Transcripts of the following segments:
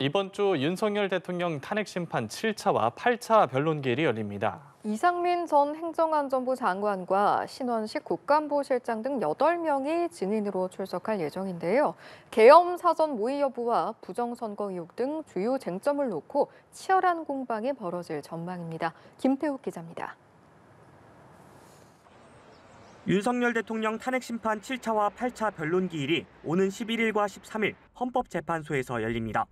이번 주 윤석열 대통령 탄핵 심판 7차와 8차 변론기일이 열립니다. 이상민 전 행정안전부 장관과 신원식 국가안보실장 등 8명이 증인으로 출석할 예정인데요. 계엄 사전 모의 여부와 부정선거 의혹 등 주요 쟁점을 놓고 치열한 공방이 벌어질 전망입니다. 김태욱 기자입니다. 윤석열 대통령 탄핵 심판 7차와 8차 변론기일이 오는 11일과 13일 헌법재판소에서 열립니다.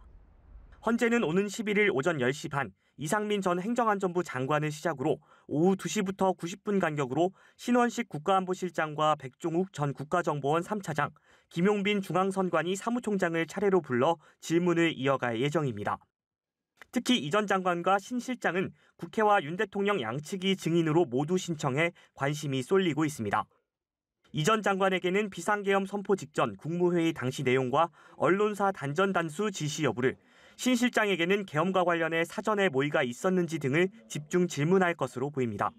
헌재는 오는 11일 오전 10시 반 이상민 전 행정안전부 장관을 시작으로 오후 2시부터 90분 간격으로 신원식 국가안보실장과 백종욱 전 국가정보원 3차장, 김용빈 중앙선관위 사무총장을 차례로 불러 질문을 이어갈 예정입니다. 특히 이 전 장관과 신 실장은 국회와 윤 대통령 양측이 증인으로 모두 신청해 관심이 쏠리고 있습니다. 이 전 장관에게는 비상계엄 선포 직전 국무회의 당시 내용과 언론사 단전 단수 지시 여부를, 신 실장에게는 계엄과 관련해 사전에 모의가 있었는지 등을 집중 질문할 것으로 보입니다.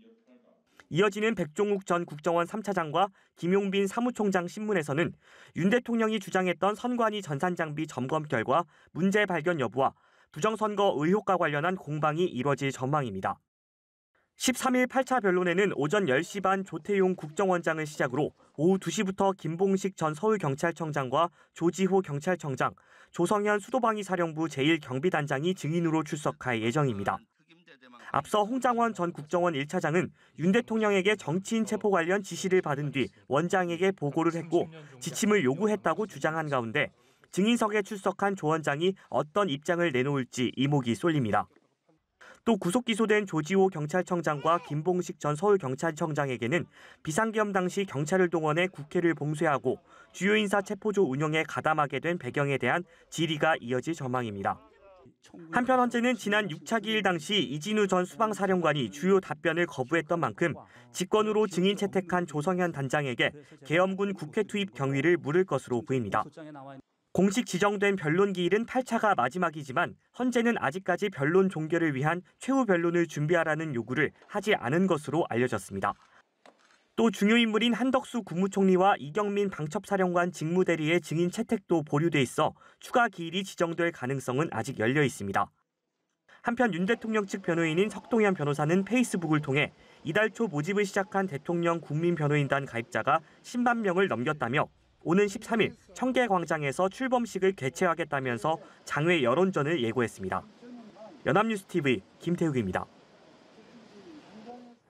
이어지는 백종욱 전 국정원 3차장과 김용빈 사무총장 신문에서는 윤 대통령이 주장했던 선관위 전산장비 점검 결과 문제 발견 여부와 부정선거 의혹과 관련한 공방이 이뤄질 전망입니다. 13일 8차 변론에는 오전 10시 반 조태용 국정원장을 시작으로 오후 2시부터 김봉식 전 서울경찰청장과 조지호 경찰청장, 조성현 수도방위사령부 제1경비단장이 증인으로 출석할 예정입니다. 앞서 홍장원 전 국정원 1차장은 윤 대통령에게 정치인 체포 관련 지시를 받은 뒤 원장에게 보고를 했고 지침을 요구했다고 주장한 가운데 증인석에 출석한 조 원장이 어떤 입장을 내놓을지 이목이 쏠립니다. 또 구속 기소된 조지호 경찰청장과 김봉식 전 서울경찰청장에게는 비상계엄 당시 경찰을 동원해 국회를 봉쇄하고 주요 인사 체포조 운영에 가담하게 된 배경에 대한 질의가 이어질 전망입니다. 한편 헌재는 지난 6차 기일 당시 이진우 전 수방사령관이 주요 답변을 거부했던 만큼 직권으로 증인 채택한 조성현 단장에게 계엄군 국회 투입 경위를 물을 것으로 보입니다. 공식 지정된 변론 기일은 8차가 마지막이지만 헌재는 아직까지 변론 종결을 위한 최후 변론을 준비하라는 요구를 하지 않은 것으로 알려졌습니다. 또 중요 인물인 한덕수 국무총리와 이경민 방첩사령관 직무대리의 증인 채택도 보류돼 있어 추가 기일이 지정될 가능성은 아직 열려 있습니다. 한편 윤 대통령 측 변호인인 석동현 변호사는 페이스북을 통해 이달 초 모집을 시작한 대통령 국민변호인단 가입자가 10만 명을 넘겼다며 오는 13일 청계광장에서 출범식을 개최하겠다면서 장외 여론전을 예고했습니다. 연합뉴스TV 김태욱입니다.